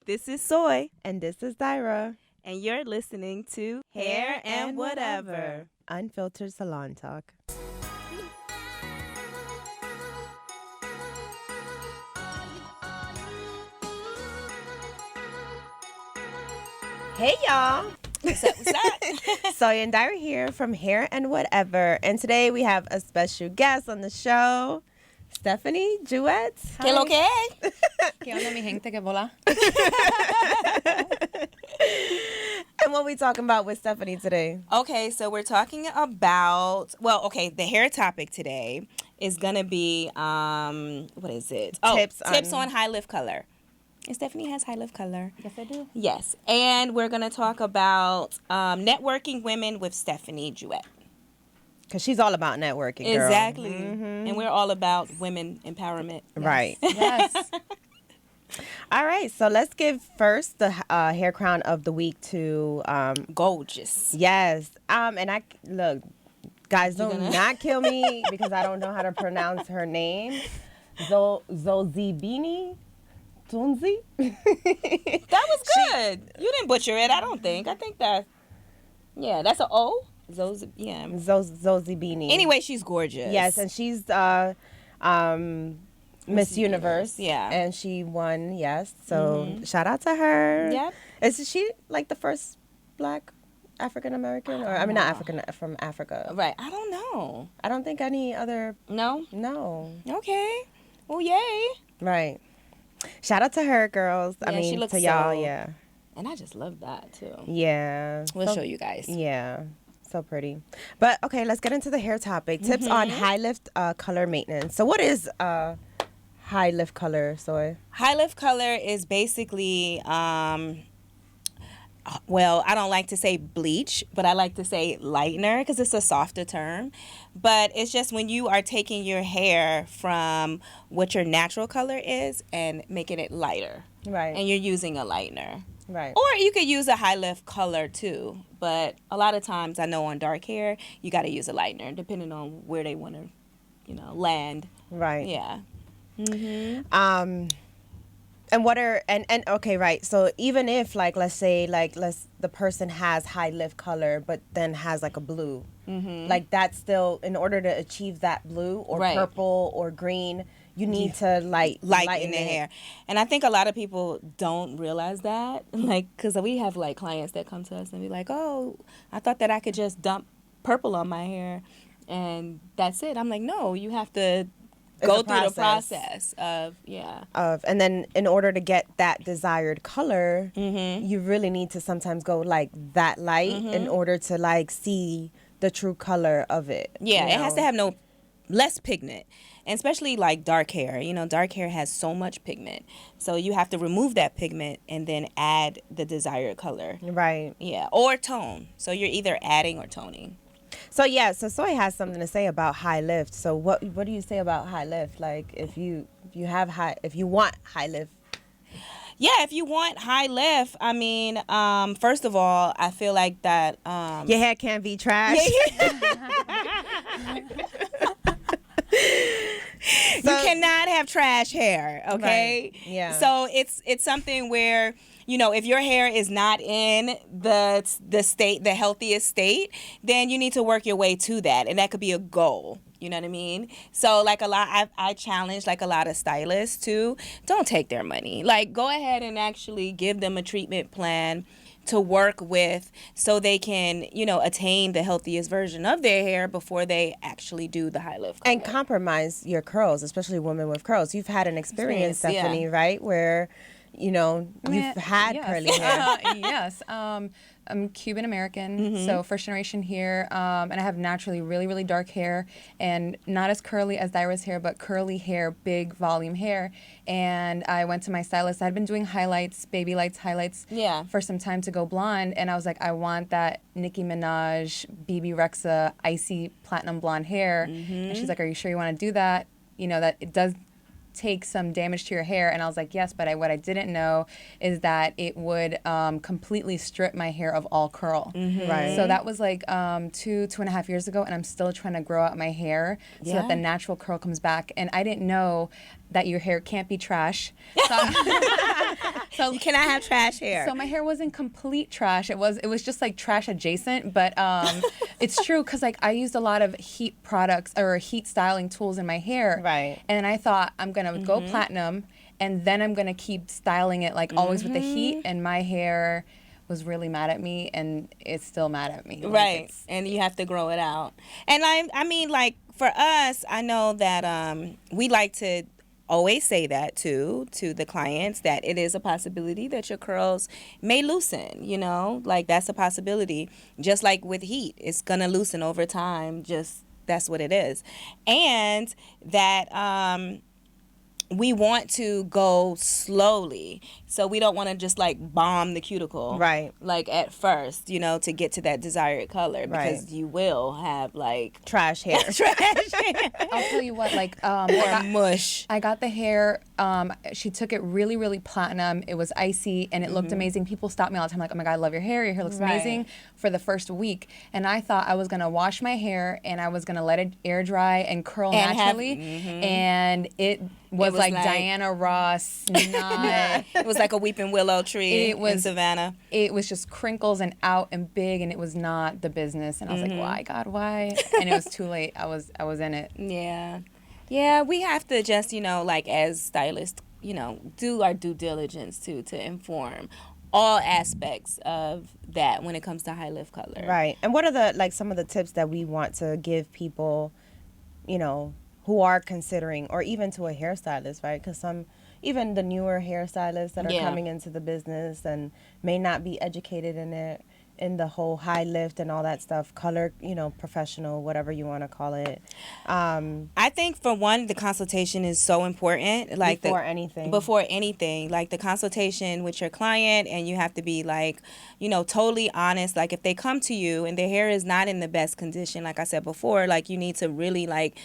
This is Soy, And this is Dayra. and you're listening to Hair and Whatever. Unfiltered salon talk. Hey y'all. What's up? Soy and Dayra here from Hair and Whatever. And today we have a special guest on the show, Stephanie Jewett. ¿Qué lo que? ¿Qué onda, mi gente? ¿Qué bola? And what we talking about with Stephanie today? Okay, so we're talking about, the hair topic today is going to be, what is it? Tips on high lift color. And Stephanie has high lift color. Yes, I do. Yes, and we're going to talk about networking women with Stephanie Jewett. Because she's all about networking, girl. Exactly. Mm-hmm. And we're all about women empowerment. Yes. Right. Yes. All right, so let's give first the hair crown of the week to Gorgeous. Yes. And I look, guys, not kill me because I don't know how to pronounce her name. Zozibini Tunzi. That was good. You didn't butcher it, I don't think. I think that's an O. Zozibini. Anyway, she's gorgeous. Yes, and she's Miss Universe. Yeah. And she won, yes. So shout out to her. Yep. Is she like the first black African American? Or I mean not African, from Africa. Right. I don't know. I don't think any other. No? No. Okay. Well, yay. Right. Shout out to her, girls. Yeah, I mean she looks to y'all, so- yeah. And I just love that, too. Yeah. We'll show you guys. Yeah. So pretty. But okay, let's get into the hair topic. Tips on high lift color maintenance. So what is high lift color, Soy? High lift color is basically, I don't like to say bleach, but I like to say lightener because it's a softer term. But it's just when you are taking your hair from what your natural color is and making it lighter. Right. And you're using a lightener. Right. Or you could use a high lift color too. But a lot of times I know on dark hair, you got to use a lightener depending on where they want to, land. Right. Yeah. And what are and okay, right. So even if let's say the person has high lift color but then has like a blue. Like that's still, in order to achieve that blue or purple or green, you need to lighten the hair. And I think a lot of people don't realize that, because we have clients that come to us and be like, "Oh, I thought that I could just dump purple on my hair and that's it." I'm like, "No, you have to go through the process of and then in order to get that desired color, you really need to sometimes go that light in order to see the true color of it. Yeah, it has to have less pigment. And especially dark hair. Dark hair has so much pigment. So you have to remove that pigment and then add the desired color. Right. Yeah, or tone. So you're either adding or toning. So Soy has something to say about high lift. So what do you say about high lift? If you want high lift. Yeah, if you want high lift, I mean, first of all, I feel like that your hair can't be trash. You cannot have trash hair, okay? Right. Yeah. So it's something where, if your hair is not in the healthiest state, then you need to work your way to that, and that could be a goal. You know what I mean? So I challenge a lot of stylists to don't take their money. Go ahead and actually give them a treatment plan to work with so they can, attain the healthiest version of their hair before they actually do the high lift color. And compromise your curls, especially women with curls. You've had an experience, Stephanie, right? Where, you've had curly hair. Yes. I'm Cuban American, so first generation here, and I have naturally really, really dark hair, and not as curly as Dayra's hair, but curly hair, big volume hair. And I went to my stylist. I had been doing highlights, baby lights highlights, for some time to go blonde, and I was like, I want that Nicki Minaj, BB Rexa, icy platinum blonde hair. And she's like, are you sure you want to do that? That it does take some damage to your hair. And I was like, yes, but what I didn't know is that it would completely strip my hair of all curl. Right. So that was 2.5 years ago, and I'm still trying to grow out my hair so that the natural curl comes back. And I didn't know that your hair can't be trash. So So you cannot have trash hair. So my hair wasn't complete trash. It was just like trash adjacent, but it's true because like I used a lot of heat products or heat styling tools in my hair. Right. And I thought I'm gonna go platinum, and then I'm gonna keep styling it like always with the heat, and my hair was really mad at me, and it's still mad at me. Like, Right. And you have to grow it out. And I mean, like for us, I know that we like to always say that too to the clients, that it is a possibility that your curls may loosen, you know, like that's a possibility. Just like with heat, it's gonna loosen over time. Just that's what it is. And that we want to go slowly. So we don't want to just like bomb the cuticle. Right. Like at first, you know, to get to that desired color, because Right. you will have like Trash hair. trash hair I'll tell you what, like or mush. I got the hair. She took it really, really platinum. It was icy and it looked amazing. People stopped me all the time, like, "Oh my God, I love your hair. Your hair looks Right. amazing." For the first week, and I thought I was gonna wash my hair and I was gonna let it air dry and curl And have- naturally, and it was like like- Diana Ross. Not, It was like a weeping willow tree It was- in Savannah. it was just crinkles and out and big, and it was not the business. And I was like, "Why, God, why?" And it was too late. I was in it. Yeah. Yeah, we have to just, you know, like as stylists, you know, do our due diligence too, to inform all aspects of that when it comes to high lift color. Right. And what are the like some of the tips that we want to give people, you know, who are considering, or even to a hairstylist, right? Because some, even the newer hairstylists that are Yeah. coming into the business and may not be educated in it, in the whole high lift and all that stuff, color, you know, professional, whatever you want to call it. I think for one, the consultation is so important. Like Before anything. Before anything, like the consultation with your client, and you have to be like, you know, totally honest. Like if they come to you and their hair is not in the best condition, like I said before, like you need to really like,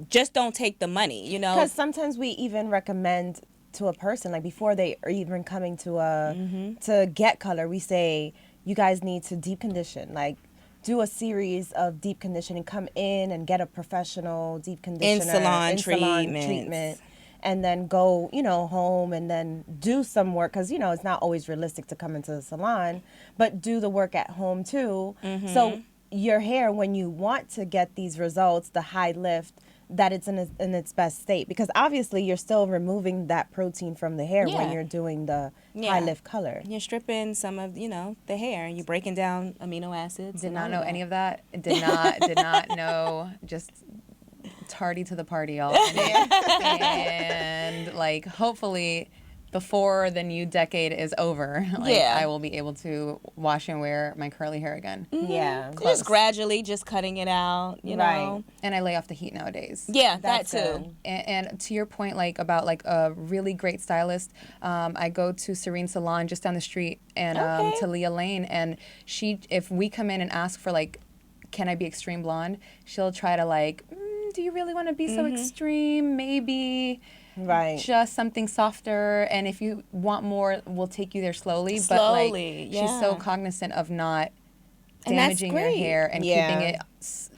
just don't take the money, you know? Because sometimes we even recommend to a person, like before they are even coming to to get color, we say, you guys need to deep condition, like do a series of deep conditioning, come in and get a professional deep conditioner, In-salon treatment, treatments. and then go, you know, home and then do some work, because, you know, it's not always realistic to come into the salon, but do the work at home too. So your hair, when you want to get these results, the high lift, that it's in its best state, because obviously you're still removing that protein from the hair Yeah. when you're doing the Yeah. high lift color. You're stripping some of, you know, the hair, and you're breaking down amino acids. Did and not all know that. any of that. Did not know. Just tardy to the party, y'all. And like, hopefully, before the new decade is over, like, Yeah. I will be able to wash and wear my curly hair again. Yeah. Just gradually, just cutting it out, you Right. know. And I lay off the heat nowadays. Yeah, That's that too. good. And to your point, like about like a really great stylist, I go to Serene Salon just down the street, and Okay. to Leah Lane, and if we come in and ask for like, can I be extreme blonde? She'll try to like, do you really want to be so extreme? Maybe. Right. Just something softer, and if you want more, we'll take you there slowly. But Slowly, like, she's so yeah. cognizant of not And that's damaging your great. hair and Yeah. keeping it.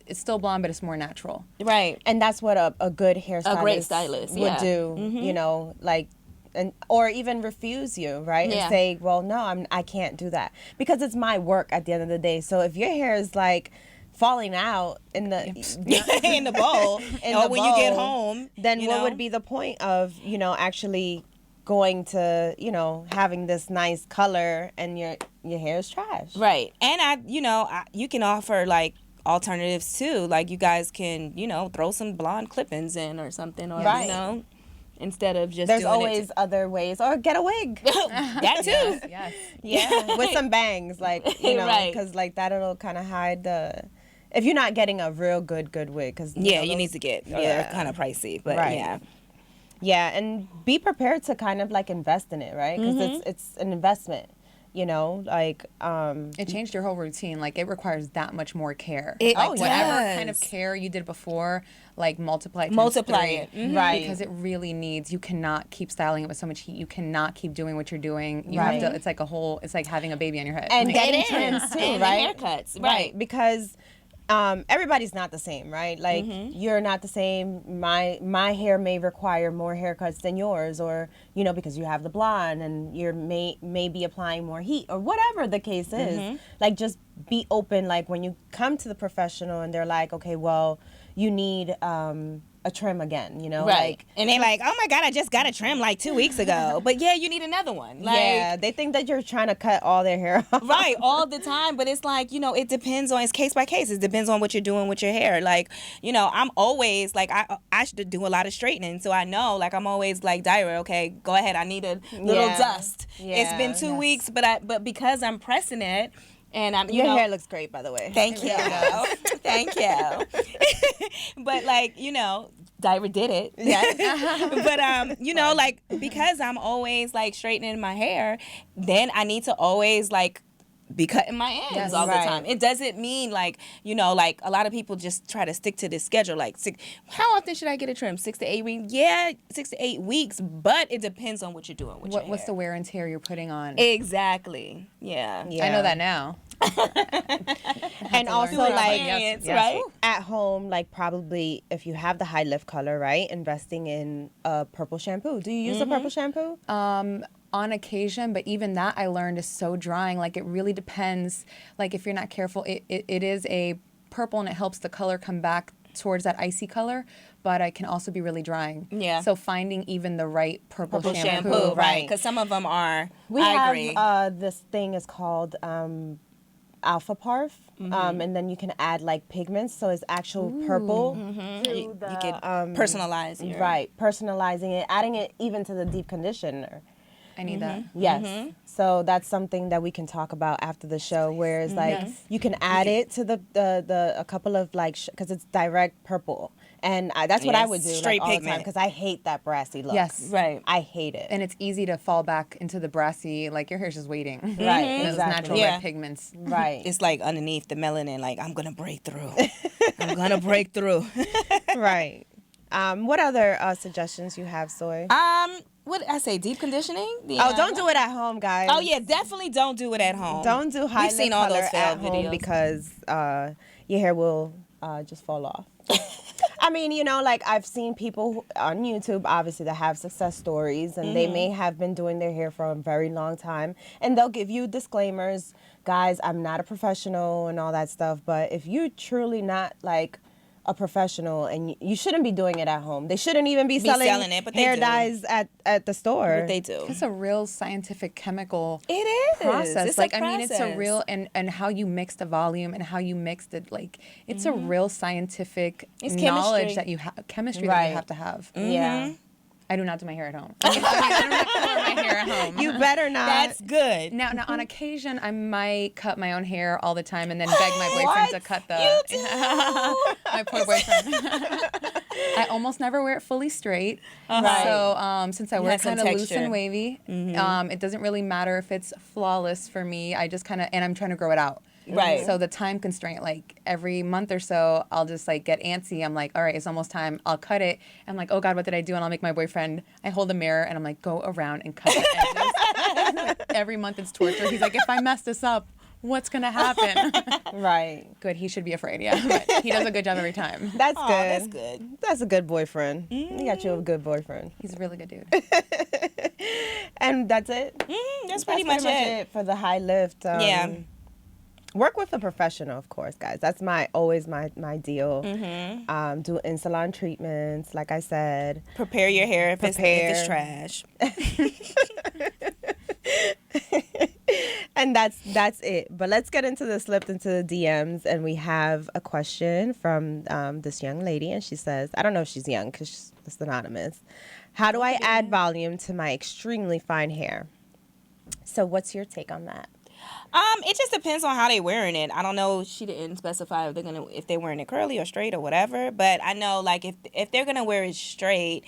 It's still blonde, but it's more natural. Right. And that's what a good hairstylist great stylist, would yeah. do, you know, like, and or even refuse you, right? Yeah. And say, well, no, I can't do that, because it's my work at the end of the day. So if your hair is like falling out in the In the bowl. in or the when you get bowl, home. then you what know? would be the point of, you know, actually going to, you know, having this nice color and your hair is trash? Right. And you can offer like alternatives too. Like you guys can, you know, throw some blonde clip-ins in or something, or Right. you know, instead of just There's doing always other ways, or get a wig. that too. Yes. Yeah, with some bangs, like, you know, Right. because like that'll kind of hide the. If you're not getting a real good wig, because Yeah, you need to get. Yeah, Yeah. they're kind of pricey, but Right. yeah. Yeah, and be prepared to kind of like invest in it, right? Because it's an investment, you know, like It changed your whole routine. Like, it requires that much more care. It like, whatever does. kind of care you did before, like, multiply it. Multiply times it. three. Right. Because it really needs, you cannot keep styling it with so much heat. You cannot keep doing what you're doing. You Right. have to, it's like having a baby on your head. and Like, getting It trims is. too, And right? haircuts, right. Because everybody's not the same, right? Like you're not the same. My hair may require more haircuts than yours, or because you have the blonde and you're may be applying more heat or whatever the case is. Like just be open. Like when you come to the professional and they're like, okay, well, you need a trim again, Right. Like, and they're like, oh my God, I just got a trim like 2 weeks ago. But yeah, you need another one. Like, yeah, they think that you're trying to cut all their hair off. Right, all the time. But it's like, it depends on, it's case by case. It depends on what you're doing with your hair. Like, I'm always like, I should do a lot of straightening. So I know, like, I'm always like, Dayra, okay, go ahead. I need a little dust. It's been 2 weeks, but because I'm pressing it, and I'm, your hair looks great, by the way. Thank you. Thank you. But like, Dayra did it. Yes. But like, because I'm always like straightening my hair, then I need to always like be cutting my ends all the time. It doesn't mean like, like a lot of people just try to stick to this schedule. Like, how often should I get a trim? 6 to 8 weeks? Yeah, 6 to 8 weeks, but it depends on what you're doing with your hair. What's the wear and tear you're putting on? Exactly. Yeah. I know that now. And also like right? At home, like probably if you have the high lift color, right? Investing in a purple shampoo. Do you use a purple shampoo? On occasion, but even that I learned is so drying. Like it really depends. Like if you're not careful, it is a purple and it helps the color come back towards that icy color, but it can also be really drying. Yeah. So finding even the right purple shampoo, right? Because some of them are. I agree. This thing is called Alpha Parf, and then you can add like pigments, so it's actual purple. You can personalize it. Right, personalizing it, adding it even to the deep conditioner. I need that. Yes. So that's something that we can talk about after the show, where it's like you can add it to the a couple of like, because it's direct purple. And that's what I would do straight like, all the pigment. time, because I hate that brassy look. Yes. Right. I hate it. And it's easy to fall back into the brassy, like your hair's just waiting. Right, Those natural red pigments. Right. It's like underneath the melanin, like, I'm going to break through. I'm going to break through. Right. What other suggestions you have, Soy? What did I say? Deep conditioning? Don't do it at home, guys. Oh, yeah, definitely don't do it at home. Don't do high We've seen all those at failed home videos. because your hair will just fall off. I mean, like I've seen people on YouTube, obviously, that have success stories, and they may have been doing their hair for a very long time, and they'll give you disclaimers, guys, I'm not a professional and all that stuff, but if you're truly not like a professional, and you shouldn't be doing it at home. They shouldn't even be selling it, but hair they do. dyes at the store. But they do. It's a real scientific chemical It is. process. It's Like, a I mean, it's a process. real, and how you mix the volume and how you mix it, like, it's a real scientific It's knowledge chemistry. that you have, chemistry that Right. you have to have. Yeah. I do not do my hair at home. I do not color my hair at home. You better not. That's good. Now, on occasion, I might cut my own hair all the time and then beg my boyfriend to cut the. You do? My poor boyfriend. I almost never wear it fully straight. Right. So since I wear have it some kind of loose texture. and wavy, it doesn't really matter if it's flawless for me. I just kind of, and I'm trying to grow it out. Right. So the time constraint, like every month or so, I'll just like get antsy. I'm like, all right, it's almost time. I'll cut it. I'm like, oh God, what did I do? And I'll make my boyfriend, I hold a mirror and I'm like, go around and cut the edges. Every month it's torture. He's like, if I mess this up, what's going to happen? Right. Good. He should be afraid. Yeah. But he does a good job every time. That's Aw, good. that's good. That's a good boyfriend. You got you a good boyfriend. He's a really good dude. And that's it. That's pretty much it. for the high lift. Yeah. Work with a professional, of course, guys. That's always my deal. Do in-salon treatments, like I said. Prepare your hair if it's trash. And that's it. But let's get into the slipped into the DMs, and we have a question from this young lady, and she says, I don't know if she's young because it's anonymous. How do I add volume to my extremely fine hair? So what's your take on that? It just depends on how they wearing it. I don't know. She didn't specify if they're wearing it curly or straight or whatever. But I know, like, if they're gonna wear it straight,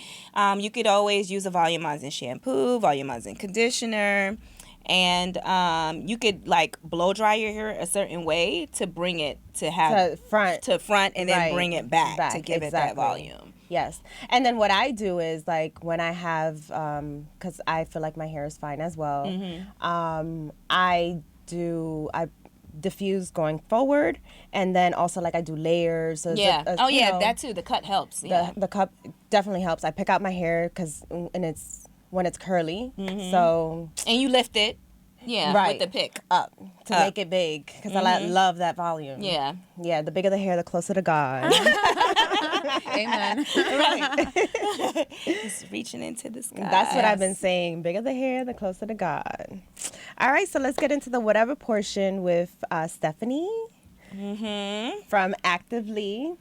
you could always use a volumizing shampoo, volumizing conditioner, and you could like blow dry your hair a certain way to bring it to front, and then bring it back to give it that volume. Yes. And then what I do is, like, when I have, because I feel like my hair is fine as well, I diffuse going forward, and then also like I do layers. So Yeah. you know, that too. The cut helps. Yeah. the cup definitely helps. I pick out my hair when it's curly. Mm-hmm. So and you lift it. Yeah. right With the pick. up to make it big because I love that volume. Yeah. Yeah. The bigger the hair, the closer to God. Amen. Right. Just reaching into the sky. That's what I've been saying. Bigger the hair, the closer to God. All right, so let's get into the whatever portion with Stephanie from Activvely.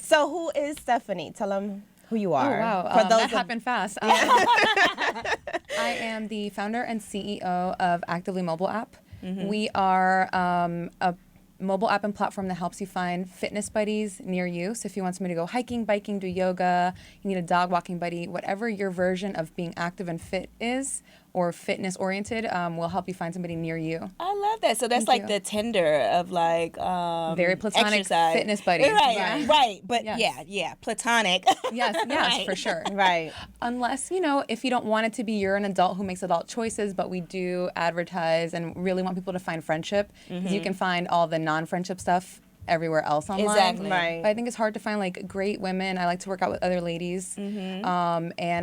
So who is Stephanie? Tell them who you are. Oh, wow. For those that happened fast. I am the founder and CEO of Activvely mobile app. We are a mobile app and platform that helps you find fitness buddies near you. So if you want somebody to go hiking, biking, do yoga, you need a dog walking buddy, whatever your version of being active and fit is, or fitness oriented, we'll help you find somebody near you. I love that. So that's like the Tinder of like Very platonic exercise. fitness buddies. Right, right. But Yes. yeah, platonic. Yes, Right. for sure. Right. Unless, if you don't want it to be, you're an adult who makes adult choices, but we do advertise and really want people to find friendship, because you can find all the non-friendship stuff everywhere else online. Exactly. Right. But I think it's hard to find like great women. I like to work out with other ladies. And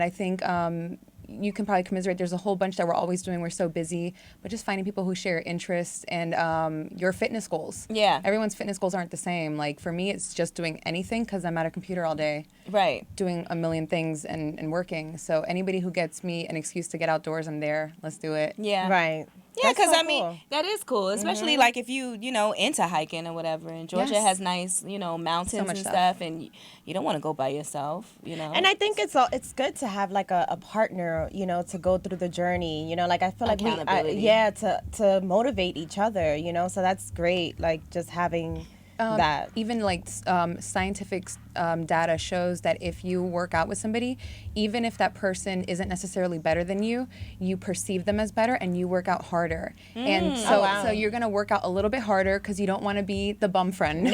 I think you can probably commiserate. There's a whole bunch that we're always doing. We're so busy, but just finding people who share interests and your fitness goals. Yeah. Everyone's fitness goals aren't the same. Like for me, it's just doing anything because I'm at a computer all day. Right. Doing a million things and working. So anybody who gets me an excuse to get outdoors, I'm there. Let's do it. Yeah. Right. Yeah, That's because so I mean cool. that is cool, especially like if you into hiking or whatever. And Georgia Yes. has nice mountains So much and stuff. stuff, and you don't want to go by yourself. And I think it's good to have like a partner, to go through the journey. Like I feel like Accountability. to motivate each other. So that's great. Like just having that. Even like scientific data shows that if you work out with somebody, even if that person isn't necessarily better than you, you perceive them as better and you work out harder. And so, wow. so you're gonna work out a little bit harder because you don't want to be the bum friend.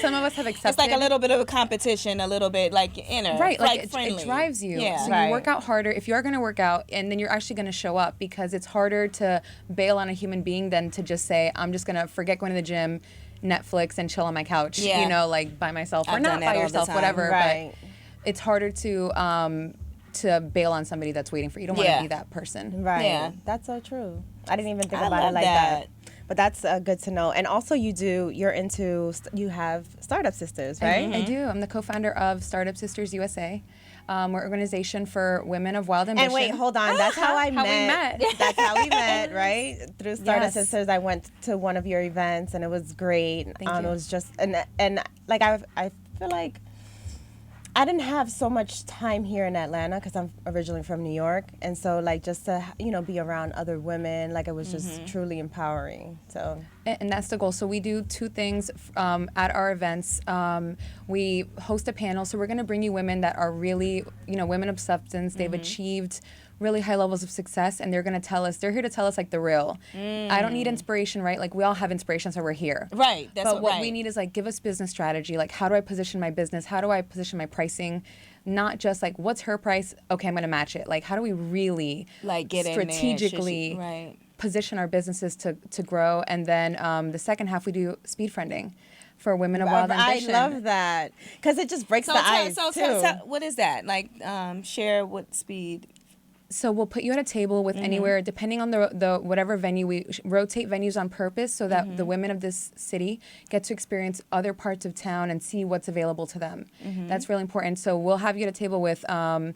Some of us have accepted. It's like a little bit of a competition, a little bit like inner, Right, like it friendly. drives you. Yeah. So Right. you work out harder if you are going to work out, and then you're actually going to show up, because it's harder to bail on a human being than to just say, I'm just going to forget going to the gym, Netflix, and chill on my couch, Yeah. Like by myself, or I've not done that by all the yourself, time. whatever. Right. But it's harder to bail on somebody that's waiting for you. You don't want Yeah. to be that person. Right. Yeah. That's so true. I didn't even think I about love it like that. that. But that's good to know. And also you have Startup Sisters, right? I do. I'm the co-founder of Startup Sisters USA. We're an organization for women of wild ambition. And wait, hold on. That's how I How we met. met. That's how we met, right? Through Startup Yes. Sisters. I went to one of your events and it was great. Thank you. It was just and like I feel like I didn't have so much time here in Atlanta because I'm originally from New York, and so like just to be around other women, like it was just truly empowering. So And that's the goal. So we do two things at our events. We host a panel. So we're going to bring you women that are really, women of substance. They've achieved really high levels of success, and they're here to tell us like the real. I don't need inspiration, right? Like we all have inspiration, so we're here. Right. That's But what right. we need is like, give us business strategy. Like, how do I position my business? How do I position my pricing? Not just like, what's her price? Okay, I'm going to match it. Like, how do we really like get in there, strategically right. position our businesses to grow? And then the second half, we do speed friending for women of wild ambition. I love that because it just breaks the ice too. What is that? Like share what speed. So we'll put you at a table with anywhere, depending on the whatever venue. We rotate venues on purpose so that the women of this city get to experience other parts of town and see what's available to them. That's really important. So we'll have you at a table with 10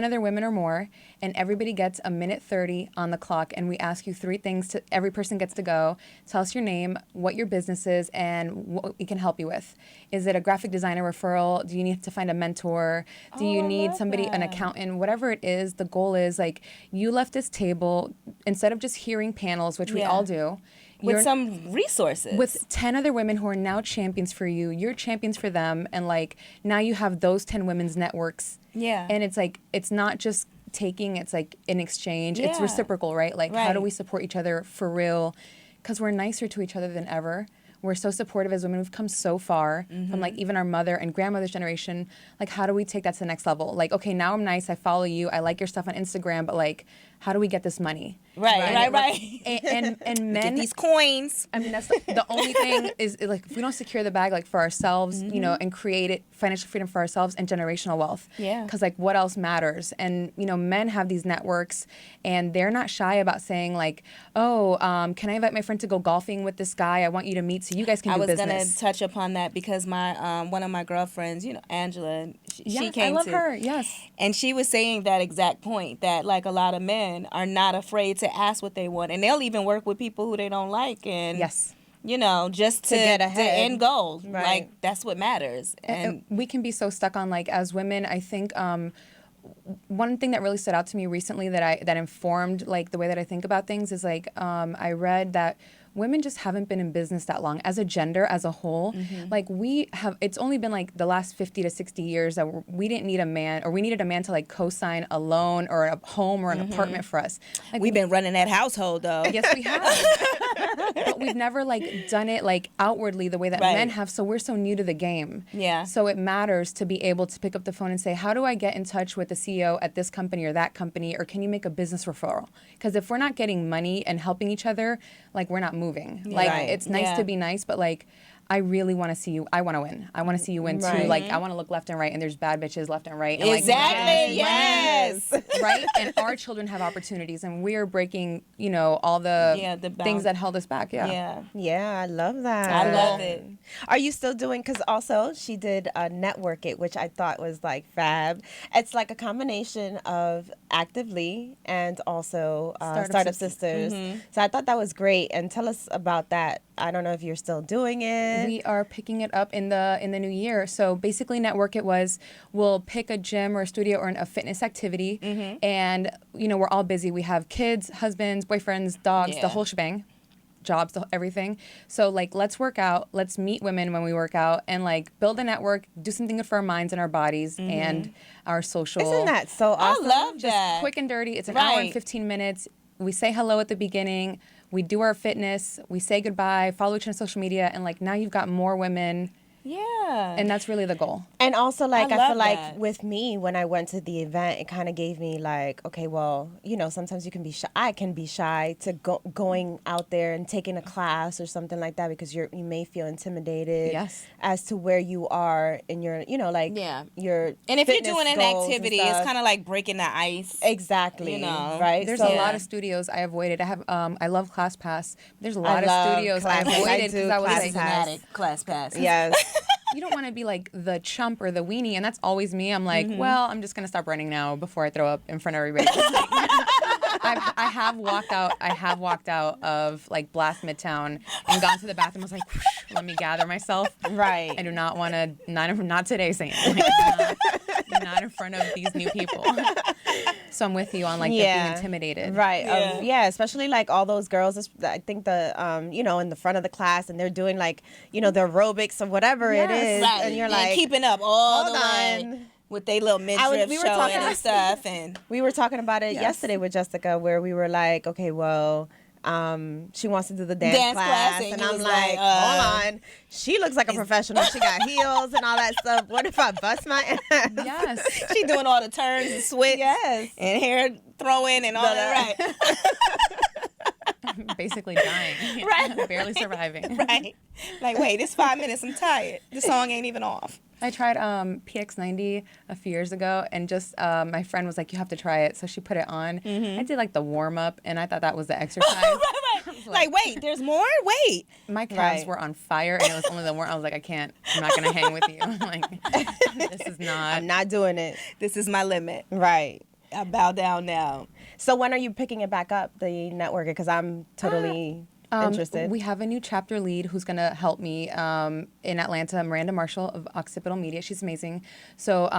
other women or more, and everybody gets a minute 30 on the clock, and we ask you three things. Every person gets to go. Tell us your name, what your business is, and what we can help you with. Is it a graphic designer referral? Do you need to find a mentor? Do you need somebody, an accountant? Whatever it is, the goal is like you left this table, instead of just hearing panels, which we all do, With some resources. with 10 other women who are now champions for you. You're champions for them, and like now you have those 10 women's networks. Yeah. And it's like, it's not just taking, it's like an exchange. It's Yeah. reciprocal, right? Like how do Right. we support each other for real? Because we're nicer to each other than ever. We're so supportive as women. We've come so far from like even our mother and grandmother's generation. Like, how do we take that to the next level? Like, okay, now I'm nice. I follow you. I like your stuff on Instagram, but like, how do we get this money? Right. And Get men, these coins. I mean, that's like, the only thing is like if we don't secure the bag like for ourselves, you know, and create it financial freedom for ourselves and generational wealth. Yeah. Because like what else matters? And you know, men have these networks, and they're not shy about saying like, oh, can I invite my friend to go golfing with this guy? I want you to meet so you guys can do business. I was gonna touch upon that because my one of my girlfriends, you know, Angela, she came. I love her. Yes. And she was saying that exact point that like a lot of men are not afraid to ask what they want, and they'll even work with people who they don't like, and Yes. you know, just to get the ahead. end goal. Right. Like that's what matters. And we can be so stuck on like as women. I think one thing that really stood out to me recently that informed like the way that I think about things is like I read that women just haven't been in business that long as a gender as a whole. Like we have, it's only been like the last 50 to 60 years that we didn't need a man, or we needed a man to like co-sign a loan or a home or an apartment for us. Like we've been running that household though. Yes, we have. But we've never like done it like outwardly the way that men have. So we're so new to the game. Yeah. So it matters to be able to pick up the phone and say, how do I get in touch with the CEO at this company or that company, or can you make a business referral? Because if we're not getting money and helping each other, like we're not moving. Like it's nice to be nice, but like I really want to see you. I want to win. I want to see you win too. Like I want to look left and right, and there's bad bitches left and right. And Exactly. Like, Yes. right. And our children have opportunities, and we're breaking, you know, all the things that held us back. Yeah. Yeah, I love that. I love it. Are you still doing, because also she did Network It, which I thought was like fab. It's like a combination of Activvely and also Startup Sisters. So I thought that was great. And tell us about that. I don't know if you're still doing it. We are picking it up in the new year. So basically, Network It was we'll pick a gym or a studio or a fitness activity, and you know we're all busy. We have kids, husbands, boyfriends, dogs, the whole shebang, jobs, everything. So like, let's work out. Let's meet women when we work out, and like build a network, do something good for our minds and our bodies and our social. Isn't that so awesome? I love that. Quick and dirty. It's an hour and 15 minutes. We say hello at the beginning. We do our fitness. We say goodbye. Follow each other on social media, and like now you've got more women. Yeah. And that's really the goal. And also, like, I love feel like that. with me, when I went to the event, it kind of gave me like, okay, well, you know, sometimes you can be shy. I can be shy to going out there and taking a class or something like that, because you may feel intimidated as to where you are in your, you know, like your and if you're fitness doing an goals and activity, stuff. it's kind of like breaking the ice. Exactly. You know, right? There's So- a lot of studios I avoided. I have I love ClassPass. There's a lot of love studios I ClassPass. I avoided do because I was like, Systematic class passes. Yes. you don't want to be like the chump or the weenie, and that's always me. I'm like, well, I'm just gonna stop running now before I throw up in front of everybody. I have walked out of like Blast Midtown and gone to the bathroom. I was like, whoosh, let me gather myself. Right. I do not want to. Not today, Sam. Like, not in front of these new people. So I'm with you on like being intimidated. Right. Yeah. Especially like all those girls, I think the, you know, in the front of the class, and they're doing like, you know, the aerobics or whatever it is. Right. And you're like, keeping up all hold the way on. with they little midriff we were showing talking- and stuff. And We were talking about it yesterday with Jessica, where we were like, okay, well, she wants to do the dance class, and you I'm was like, hold on, she looks like a professional. She got heels and all that stuff. What if I bust my ass? Yes. she doing all the turns and switch. Yes. And hair throwing and all that. Right. I'm basically dying. Right. Barely surviving. Right. Like, wait, it's 5 minutes. I'm tired. The song ain't even off. I tried PX90 a few years ago, and just my friend was like, you have to try it. So she put it on. I did like the warm up, and I thought that was the exercise. right. Like, wait, there's more? Wait. My calves were on fire, and it was only the warm. I was like, I'm not going to hang with you. Like, this is not. I'm not doing it. This is my limit. Right. I bow down now. So when are you picking it back up, the network? Because I'm totally interested. We have a new chapter lead who's going to help me in Atlanta, Miranda Marshall of Occipital Media. She's amazing. So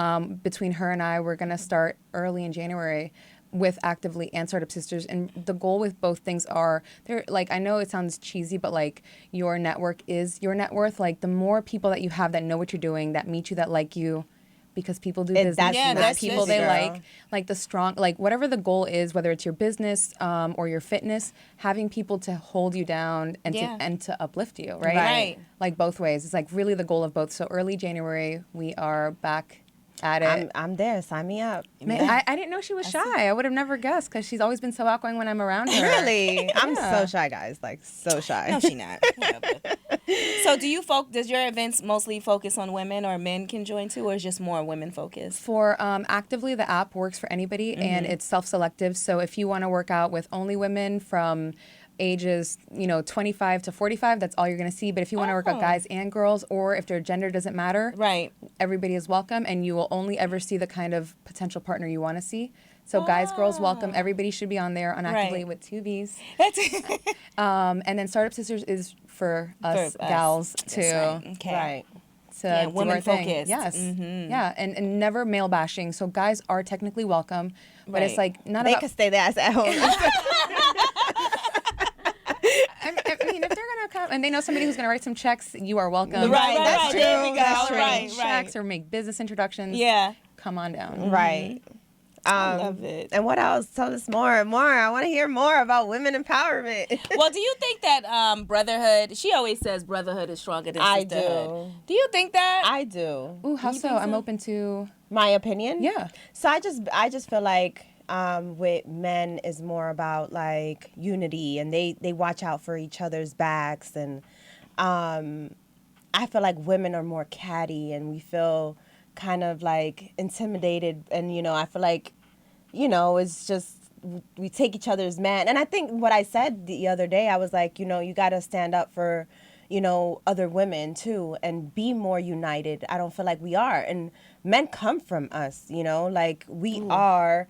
between her and I, we're going to start early in January with Activvely and Startup Sisters. And the goal with both things are, they're like, I know it sounds cheesy, but like your network is your net worth. Like the more people that you have that know what you're doing, that meet you, that like you, because people do business, that's people it, they girl. like the strong, like whatever the goal is, whether it's your business or your fitness, having people to hold you down and to uplift you, right? Right. Like both ways. It's like really the goal of both. So early January, we are back At it. I'm there. Sign me up. Man, I didn't know she was shy. I would have never guessed because she's always been so outgoing when I'm around her. Really? I'm so shy, guys. Like, so shy. No, she not. Whatever. So does your events mostly focus on women, or men can join too, or is just more women focused? For Activvely, the app works for anybody, and it's self-selective. So if you want to work out with only women from ages 25 to 45, that's all you're going to see. But if you want to work out guys and girls, or if their gender doesn't matter, right, everybody is welcome, and you will only ever see the kind of potential partner you want to see. So guys, girls, welcome. Everybody should be on there on Activvely with 2 V's. That's and then Startup Sisters is for us gals too. Right. Okay. Right. To do women our thing. focused. Yes. Yeah, and never male bashing. So guys are technically welcome, but it's like not They about. can stay their ass at home. I mean, if they're gonna come and they know somebody who's gonna write some checks, you are welcome. Right, that's true. There we go. That's true. Right, Checks or make business introductions. Yeah. Come on down. Right. I love it. And what else? Tell us more. I want to hear more about women empowerment. Well, do you think that brotherhood? She always says brotherhood is stronger than I sisterhood. do. Do you think that? I do. Ooh, how You so? think I'm so? open to. My opinion? Yeah. So I just feel like with men is more about like unity, and they watch out for each other's backs, and I feel like women are more catty, and we feel kind of like intimidated, and I feel like it's just we take each other's man. And I think what I said the other day, I was like, you got to stand up for other women too, and be more united. I don't feel like we are, and men come from us, like we are,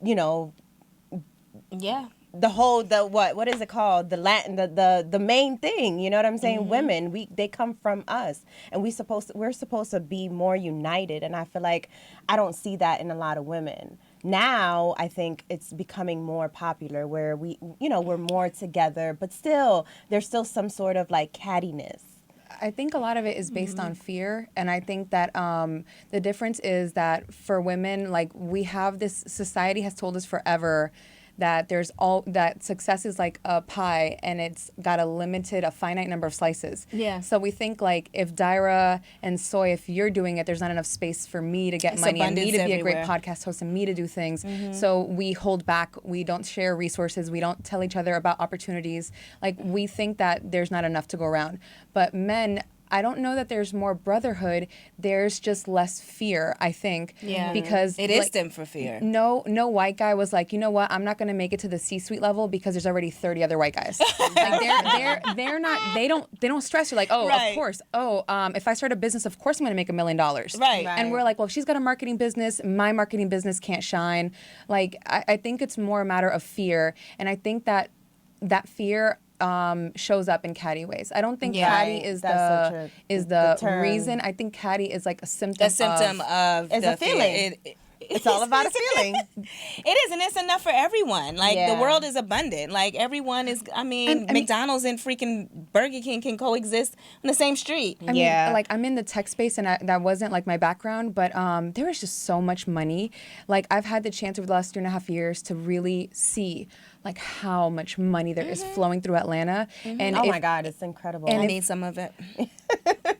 Yeah. what is it called, the main thing, you know what I'm saying? Women, they come from us, and we're supposed to be more united, and I feel like I don't see that in a lot of women. Now I think it's becoming more popular where we're more together, but still there's still some sort of like cattiness. I think a lot of it is based on fear, and I think that the difference is that for women, like we have this society has told us forever that that success is like a pie, and it's got a finite number of slices. Yeah. So we think like if Dayra and Soy, if you're doing it, there's not enough space for me to get money and me to be a great podcast host and me to do things. So we hold back. We don't share resources. We don't tell each other about opportunities. Like we think that there's not enough to go around. But men, I don't know that there's more brotherhood. There's just less fear, I think. Yeah. Because it is stem for fear. No white guy was like, you know what? I'm not going to make it to the C-suite level because there's already 30 other white guys. Like they're not. They don't stress. You're like, oh, Right. of course. Oh, if I start a business, of course I'm going to make $1 million. Right. And we're like, well, she's got a marketing business. My marketing business can't shine. Like I think it's more a matter of fear, and I think that fear shows up in catty ways. I don't think catty is the term. reason. I think catty is like a symptom. Of It's the a feeling. fear. It's all about a feeling. It is, and it's enough for everyone. Like the world is abundant. Like everyone is. I mean, McDonald's and freaking Burger King can coexist on the same street. I mean, like I'm in the tech space, and that wasn't like my background, but there is just so much money. Like I've had the chance over the last 2.5 years to really see like how much money there is flowing through Atlanta. And Oh my God, it's incredible. I need some of it.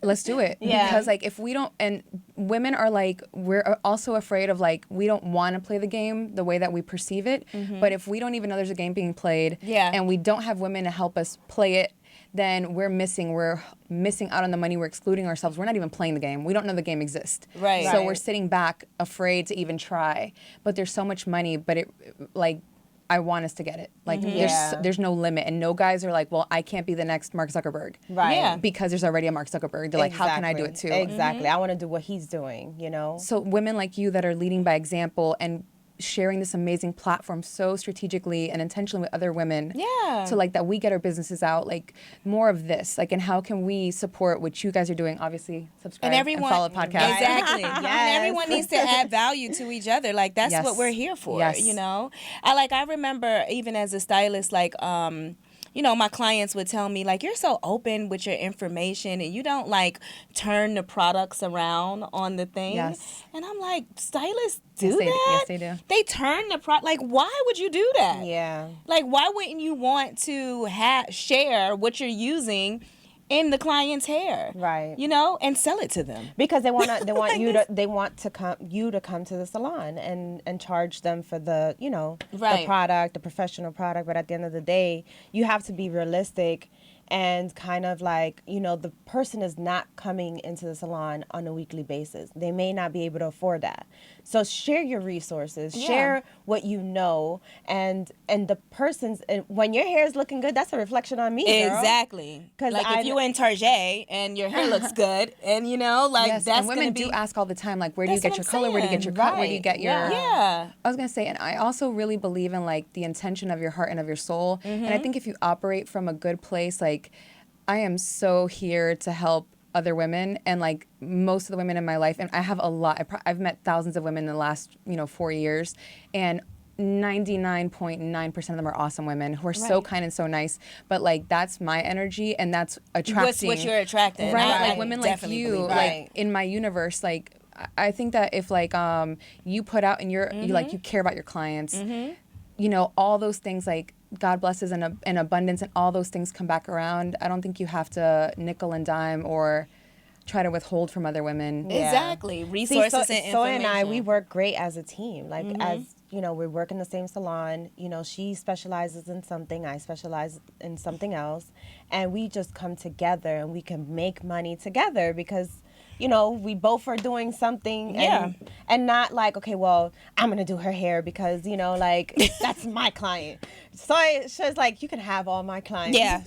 let's do it. Yeah. Because like if we don't, and women are like, we're also afraid of like, we don't want to play the game the way that we perceive it. But if we don't even know there's a game being played, and we don't have women to help us play it, then we're missing out on the money. We're excluding ourselves. We're not even playing the game. We don't know the game exists. Right. So Right. we're sitting back afraid to even try. But there's so much money, but it like, I want us to get it. Like there's no limit, and no guys are like, well, I can't be the next Mark Zuckerberg, Right. Yeah. Because there's already a Mark Zuckerberg. They're like, how can I do it too? Exactly. I want to do what he's doing, So women like you that are leading by example and sharing this amazing platform so strategically and intentionally with other women. Yeah. So like that we get our businesses out, like more of this, like, and how can we support what you guys are doing? Obviously, subscribe and follow the podcast. Exactly. Yes. And everyone needs to add value to each other. Like that's Yes. what we're here for. Yes. You know. I remember even as a stylist, like my clients would tell me, like, you're so open with your information and you don't, like, turn the products around on the thing. Yes. And I'm like, stylists do Yes, they do. that? Yes, they do. They turn the product. Like, why would you do that? Yeah. Like, why wouldn't you want to share what you're using in the client's hair. Right. You know, and sell it to them. Because they want you to come to the salon and charge them for the, you know, Right. the product, the professional product. But at the end of the day, you have to be realistic and kind of like, you know, the person is not coming into the salon on a weekly basis. They may not be able to afford that. So share your resources, share what you know, and the person's, and when your hair is looking good, that's a reflection on me, girl. Exactly. 'Cause Like if you in Target and your hair looks good, and you know, like Yes, that's and women gonna be. do ask all the time, like, where do you That's get your what color? I'm Where do you get your cut? Where do you Right. get your... Yeah. I was going to say, and I also really believe in, like, the intention of your heart and of your soul. And I think if you operate from a good place, like, I am so here to help other women, and like most of the women in my life, and I have a lot, I've met thousands of women in the last 4 years, and 99.9% of them are awesome women who are so Right. kind and so nice. But like that's my energy, and that's attracting. What's what you're attracting, right? I Like women like definitely you, believe like that. Right. in my universe, like I think that if like you put out and you care about your clients, all those things, like God blesses and abundance, and all those things come back around. I don't think you have to nickel and dime or try to withhold from other women. Yeah. Exactly. See, Resources and Soy information. and I, we work great as a team. Like, as you know, we work in the same salon. You know, she specializes in something, I specialize in something else, and we just come together and we can make money together because, you know, we both are doing something, and not like, okay, well, I'm gonna do her hair because, you know, like that's my client. So she's like, you can have all my clients. Yeah.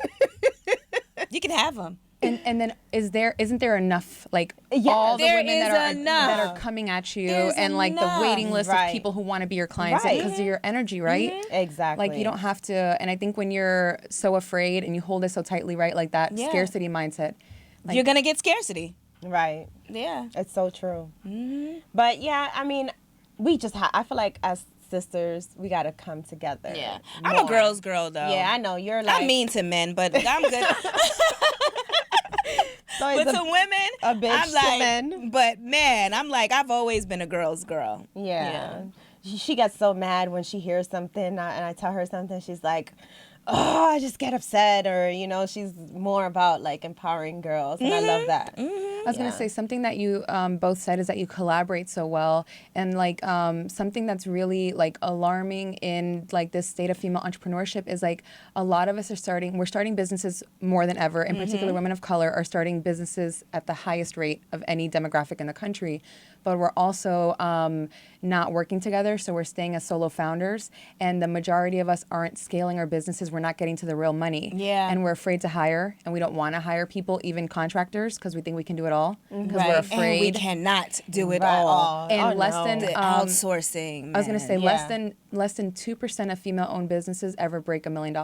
You can have them. And then isn't there enough, like Yeah, all the there women that is are enough. that are coming at you, There's and like enough. the waiting list Right. of people who want to be your clients Right. because of your energy, right? Exactly. Like you don't have to. And I think when you're so afraid and you hold it so tightly, right, like that Yeah. scarcity mindset, like, You're gonna get scarcity. Right. Yeah. It's so true. But yeah, I mean, we just I feel like as sisters, we got to come together. Yeah. I'm a more. girl's girl though. Yeah, I know. You're like... I'm mean to men, but I'm good. So But it's to women, a bitch I'm to like, men. but man, I'm like, I've always been a girl's girl. Yeah. She gets so mad when she hears something, and I tell her something. She's like, oh, I just get upset. Or, you know, she's more about like empowering girls. And I love that. I was going to say something that you both said is that you collaborate so well, and like something that's really like alarming in like this state of female entrepreneurship is like a lot of us we're starting businesses more than ever. In particular, women of color are starting businesses at the highest rate of any demographic in the country. But we're also not working together, so we're staying as solo founders, and the majority of us aren't scaling our businesses. We're not getting to the real money. Yeah. And we're afraid to hire, and we don't want to hire people, even contractors, because we think we can do it all. Because we're Right. afraid. And we cannot do it Right. all. And Oh, less no. than The outsourcing. I was gonna man. say Yeah. less than 2% of female-owned businesses ever break $1 million.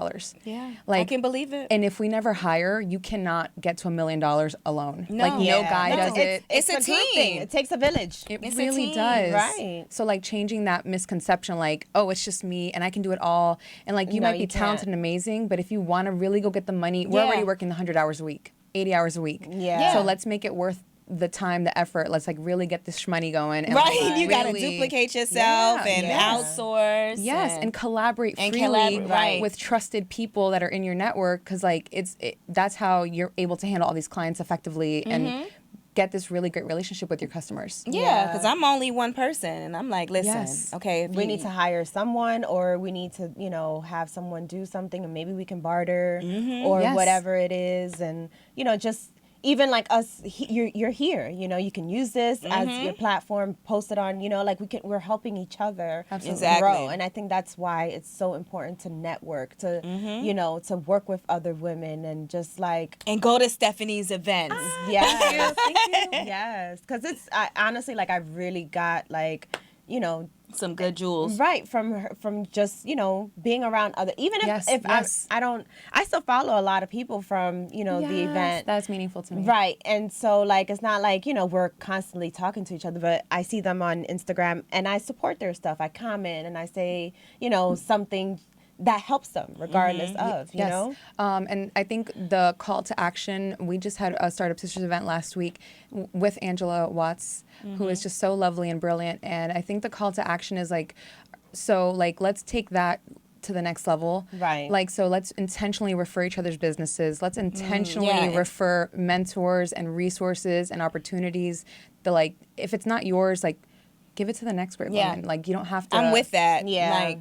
Yeah. Like, I can believe it. And if we never hire, you cannot get to $1 million alone. No. Like no Yeah. guy No, does it. It's a group team. thing. It takes a village. It It's a really team, does. right. So like changing that misconception, like, oh, it's just me and I can do it all. And like you No, might be you talented can't. and amazing, but if you want to really go get the money, we're Yeah. already working 100 hours a week, 80 hours a week. Yeah. So let's make it worth the time, the effort. Let's like really get this shmoney going. And Right. like, You got to really- duplicate yourself Yeah, and yeah. outsource. Yes, and collaborate and freely collaborate, right. with trusted people that are in your network, because like that's how you're able to handle all these clients effectively and get this really great relationship with your customers. Yeah, Yeah. because I'm only one person, and I'm like, listen, Yes. okay, if We you- need to hire someone, or we need to, you know, have someone do something, and maybe we can barter or Yes. whatever it is. And, you know, just even like us, you're here, you know, you can use this as your platform, post it on, you know, like we're helping each other Absolutely. Exactly. grow. And I think that's why it's so important to network, to, you know, to work with other women and just like, and go to Stephanie's events. yes, thank you. Yes. Cause honestly, like I really got like, you know, Some good jewels. right from just, you know, being around other, even if, Yes, if yes. I still follow a lot of people from, you know, the event. That's meaningful to me. Right. And so like it's not like, you know, we're constantly talking to each other, but I see them on Instagram and I support their stuff. I comment and I say, you know, something that helps them regardless of, you know? And I think the call to action, we just had a Startup Sisters event last week with Angela Watts, who is just so lovely and brilliant. And I think the call to action is like, so like, let's take that to the next level. Right. Like, so let's intentionally refer each other's businesses. Let's intentionally Yeah. refer mentors and resources and opportunities. Like, if it's not yours, like, give it to the next great Yeah. woman. Like, you don't have to. I'm with that. Yeah. Like,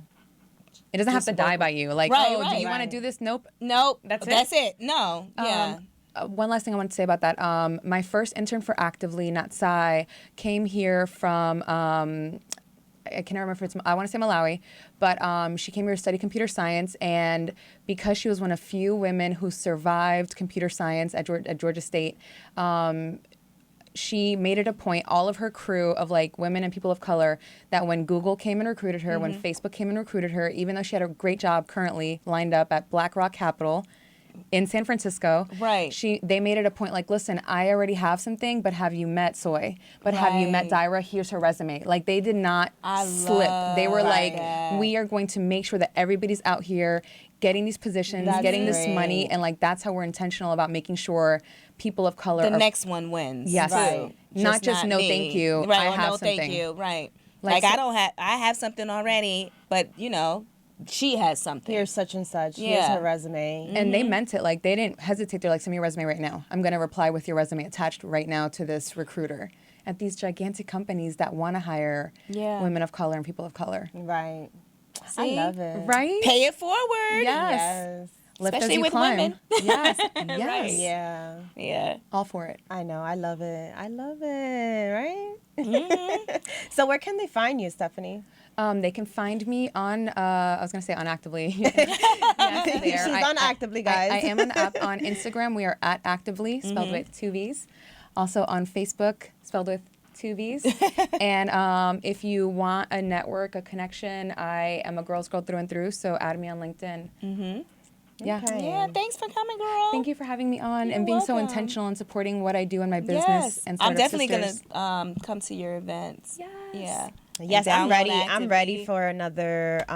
It doesn't have to Just die work by you. Like, Right, oh, do right. you want to Right. do this? Nope. nope. That's it? That's it. No. Yeah. One last thing I want to say about that. My first intern for Activvely, not Sai, came here from, I cannot remember if it's, I want to say Malawi, but she came here to study computer science. And because she was one of few women who survived computer science at Georgia State, she made it a point, all of her crew of like women and people of color, that when Google came and recruited her, when Facebook came and recruited her, even though she had a great job currently lined up at BlackRock Capital in San Francisco, Right. They made it a point like, listen, I already have something, but have you met Soy? But have you met Right. Dayra? Here's her resume. Like, they did not I slip. They were love like, that. we are going to make sure that everybody's out here getting these positions, That's getting this great. money, and like that's how we're intentional about making sure people of color The are next one wins. Yes. Right. Not just no me. thank you, Right. I or have no thank something. you. Right. Like, Like, so- I have something already, but she has something. Here's such and such. Here's Yeah. her resume. And they meant it. Like, they didn't hesitate. They're like, send me your resume right now. I'm going to reply with your resume attached right now to this recruiter. At these gigantic companies that want to hire Yeah. women of color and people of color. Right. See? I love it. Right? Pay it forward. Yes. Yes. Lift as Especially you with climb. women. Yes. Right. Yes. Yeah. Yeah. All for it. I know. I love it. I love it. Right? Mm-hmm. So where can they find you, Stephanie? They can find me on, I was going to say on Activvely. Yes, there. She's on Activvely, guys. I am on Instagram. We are at Activvely, spelled with 2 V's. Also on Facebook, spelled with 2 V's. And if you want a network, a connection, I am a girl's girl through and through, so add me on LinkedIn. Mm-hmm. Yeah. Okay. Yeah. Thanks for coming, girl. Thank you for having me on You're and being so welcome. intentional and supporting what I do in my business Yes. and I'm Startup definitely Sisters. gonna come to your events. Yes. Yeah. Yes, And I'm download ready. I'm ready Actively. for another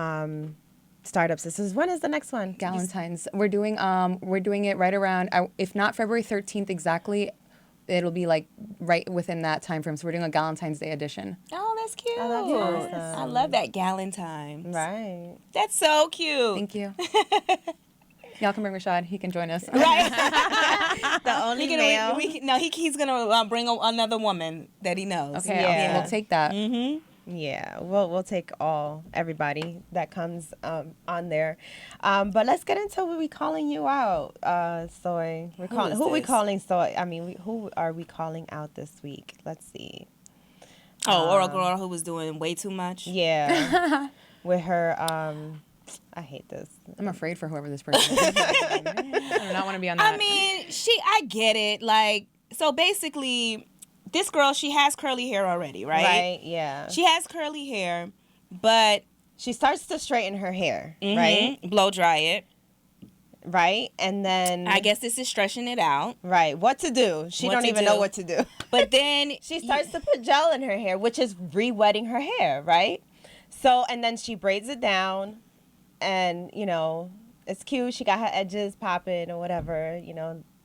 Startup Sisters. When is the next one? Galentine's. We're doing it right around, if not February 13th exactly, it'll be like right within that time frame. So we're doing a Galentine's Day edition. Oh, that's cute. Oh, that's awesome. I love that Galentine's. Right. That's so cute. Thank you. Y'all can bring Rashad. He can join us. Right. The only He male. no, he's gonna bring another woman that he knows. Okay, Yeah. we'll take that. Mm-hmm. Yeah, we'll take everybody that comes on there, but let's get into what we calling you out, Soy. is Who we this? calling Soy? I mean, who are we calling out this week? Let's see. Oh, or a girl who was doing way too much. Yeah, with her. I hate this. I'm afraid for whoever this person is. I do not want to be on that. I mean, I get it. Like, so basically, this girl, she has curly hair already, right? Right. Yeah. She has curly hair, but She starts to straighten her hair. mhm, Right. blow dry it. Right. And then. I guess this is stretching it out. Right. What to do? She What don't to even do. know what to do. But then She starts to put gel in her hair, which is re-wetting her hair, right? So, and then she braids it down, and, it's cute. She got her edges popping or whatever,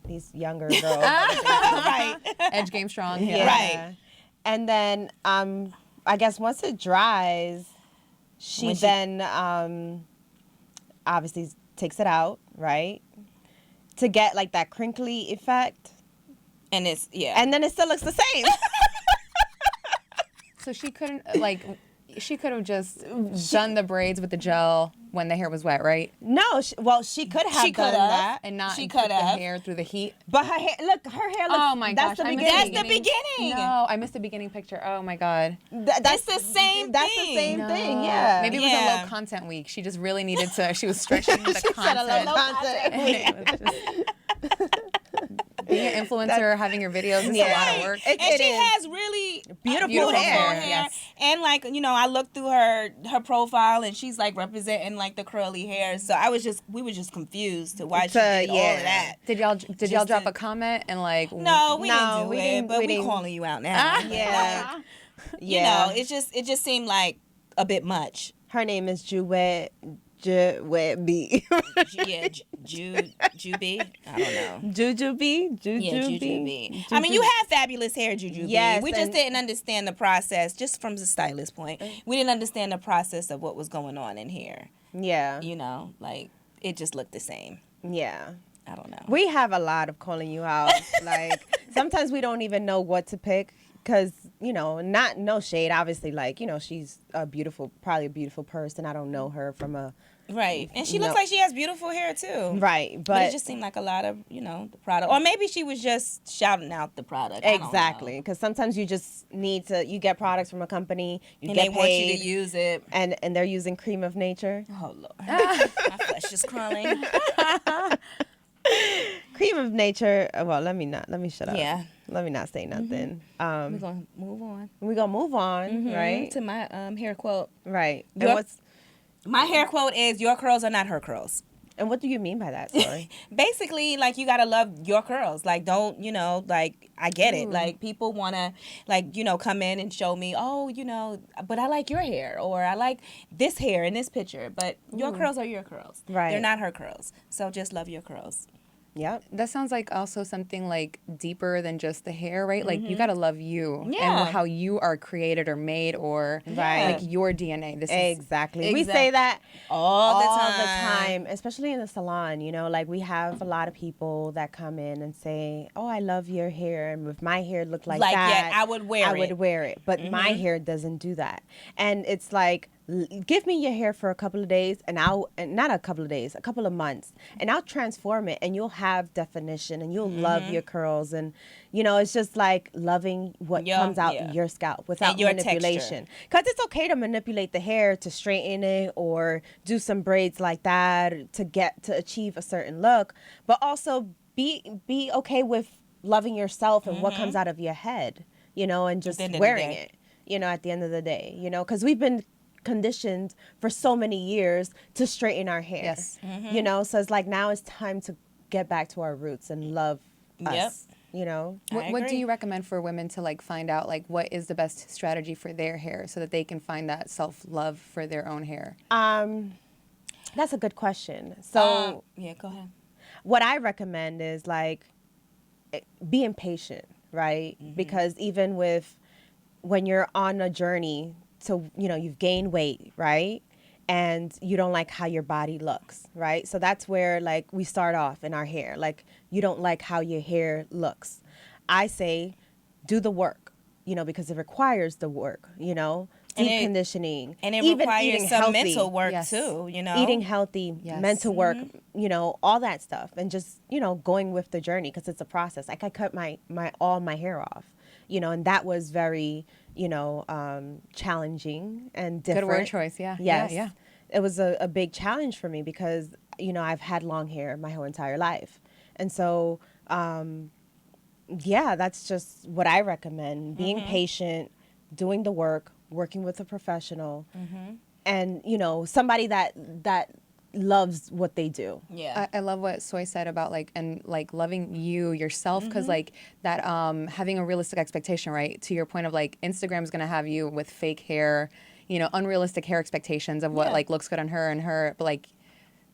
these younger girls. right. Edge game strong. Yeah. Right. And then, I guess once it dries, she When she- then obviously takes it out, right? To get like that crinkly effect. And it's And then it still looks the same. So she couldn't, she could have just done the braids with the gel when the hair was wet, right? No, she could have She done could have. that. And not She put could the have. hair through the heat. But her hair, look, her hair looks. Oh my that's gosh. The I beginning. missed That's the beginning. No, I missed the beginning picture. Oh my God. That's the same That's thing. the same No. thing. Yeah. Maybe it was Yeah. a low content week. She just really needed to, she was stretching the She said a content. low content. And it was just- being an influencer, having your videos is a lot of work. It- And it she is. has really Beautiful hair. Yes. And like, I looked through her profile and she's like representing like the curly hair. So we were just confused to why she did all yeah. of that. Did y'all Just drop to- a comment and like? No, we No, didn't do we it, didn't- but we we didn't. calling you out now. Yeah. Like, Yeah. it just seemed like a bit much. Her name is Jewett B. Yeah, Juby. I don't know. Jujubee. Yeah, Jujubee. I mean, you have fabulous hair, Jujubee. Yes, we just and- didn't understand the process, just from the stylist point. We didn't understand the process of what was going on in here. Yeah. you know, like it just looked the same. Yeah. I don't know. We have a lot of calling you out. Like, sometimes we don't even know what to pick because, you know, no shade. Obviously, like, you know, she's probably a beautiful person. I don't know her from a... Right. And she No. looks like she has beautiful hair too. Right. But it just seemed like a lot of, you know, the product. Or maybe she was just shouting out the product. I don't know. Exactly. Because sometimes you just need to... You get products from a company. You And get they want you paid, to use it. and they're using cream of nature. Oh, Lord. My flesh is crawling. Cream of nature... Well, let me shut up. Yeah. Let me not say nothing. We're going to move on. We're going to move on, right? To my hair quote. Right. Your- My hair quote is, your curls are not her curls. And what do you mean by that, Sorry? Basically, like, you gotta love your curls. Like, don't, you know, like, I get it. Like, people wanna, like, you know, come in and show me, oh, you know, but I like your hair, or I like this hair in this picture. But your curls are your curls. Right. They're not her curls. So just love your curls. Yep. That sounds like also something like deeper than just the hair, right? Like you gotta love you Yeah. and how you are created or made, or Right. like your DNA. This Exactly. We Exact- say that All the the time. especially in the salon. You know, like we have a lot of people that come in and say, "Oh, I love your hair, and if my hair looked like that, yeah, I would wear I it. would wear it." But my hair doesn't do that, and it's like, give me your hair for a couple of days, and not a couple of days, a couple of months, and I'll transform it, and you'll have definition, and you'll love your curls, and you know, it's just like loving what comes out your scalp without And your manipulation. Because it's okay to manipulate the hair to straighten it or do some braids like that to achieve a certain look, but also be okay with loving yourself and what comes out of your head, you know, and just the end of the wearing day. it, you know, at the end of the day, you know, because we've been conditioned for so many years to straighten our hair. Yes. You know, so it's like now it's time to get back to our roots and love us, you know. I What do agree. you recommend for women to like find out like what is the best strategy for their hair so that they can find that self-love for their own hair? That's a good question. So yeah, go ahead. what I recommend is like being patient, right? Because even when you're on a journey to, you know, you've gained weight, right? And you don't like how your body looks, right? So that's where like we start off in our hair. Like you don't like how your hair looks. I say do the work, you know, because it requires the work, you know, deep conditioning. And it even requires eating some healthy. mental work Yes. too, you know. Eating healthy, Yes. mental work, you know, all that stuff, and just, you know, going with the journey because it's a process. Like I cut all my hair off, you know, and that was very, you know, challenging and different. Good word choice, yeah. Yes. Yeah. It was a big challenge for me because, you know, I've had long hair my whole entire life. And so, yeah, that's just what I recommend. Being patient, doing the work, working with a professional, and, you know, somebody that loves what they do. Yeah. I love what Soy said about like and like loving you yourself because like that having a realistic expectation, right? To your point of like Instagram's gonna have you with fake hair, you know, unrealistic hair expectations of what Yeah. like looks good on her and her, but like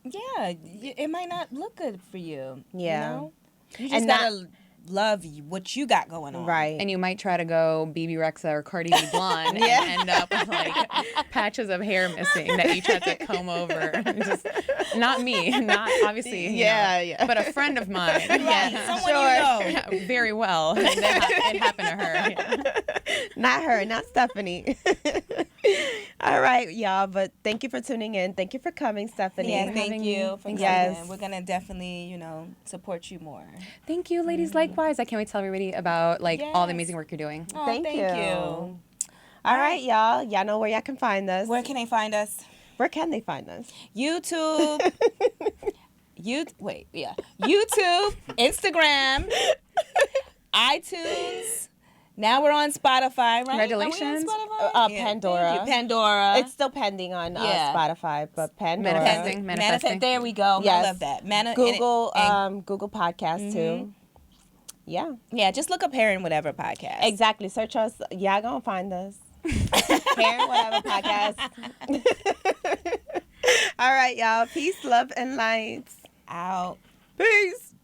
Yeah, it might not look good for you. Yeah. You know? You just And gotta love what you got going on. Right. and you might try to go BB Rexa or Cardi B blonde and end up with like patches of hair missing that you tried to comb over. Just, not me, not obviously. you Yeah, know, yeah. but a friend of mine. Someone you know. Yeah, very well. And it happened to her. Yeah. Not her, not Stephanie. All right, y'all. But thank you for tuning in. Thank you for coming, Stephanie. Yeah, having thank me. you for coming. Yes. We're gonna definitely, you know, support you more. Thank you, ladies. Likewise, I can't wait to tell everybody about like all the Yes. amazing work you're doing. Oh, Thank you. you. All right, y'all. Y'all know where y'all can find us. Where can they find us? Where can they find us? YouTube. YouTube, Instagram, iTunes. Now we're on Spotify, right? Congratulations. Are we on Spotify? Yeah, Pandora. thank you. Pandora. It's still pending on Yeah. Spotify, but Pandora. Manifesting. There we go. Yes. I love that. Google, and- Google Podcast too. Yeah, yeah, just look up Hair and Whatever podcast. exactly. Search us. Y'all gonna find us. Hair and Whatever podcast. All right, y'all. Peace, love, and lights. Out. Peace.